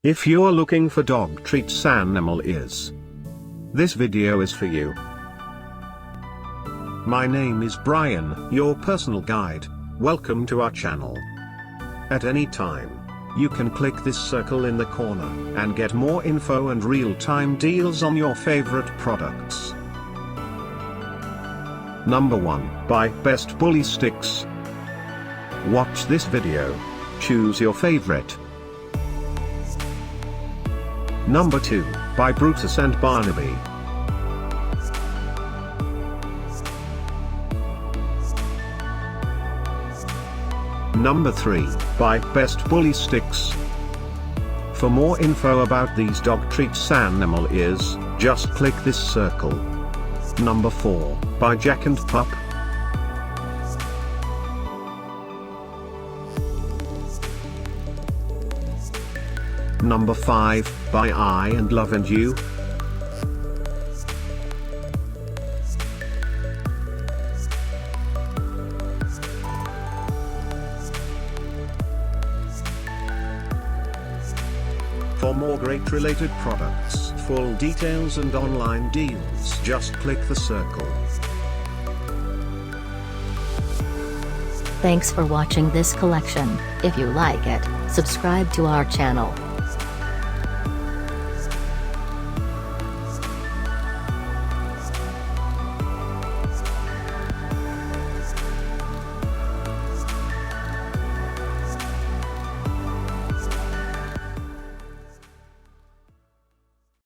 If you're looking for dog treats animal ears, this video is for you. My name is Brian, your personal guide. Welcome to our channel. At any time, you can click this circle in the corner and get more info and real-time deals on your favorite products. Number 1, Buy Best Bully Stix. Watch this video. Choose your favorite. Number 2, Buy Brutus and Barnaby. Number 3, Buy Best Bully Stix. For more info about these dog treats animal ears, just click this circle. Number 4, Buy Jack&Pup. Number 5, Buy I and Love and You. For more great related products, full details and online deals, just click the circle. Thanks for watching this collection. If you like it, subscribe to our channel.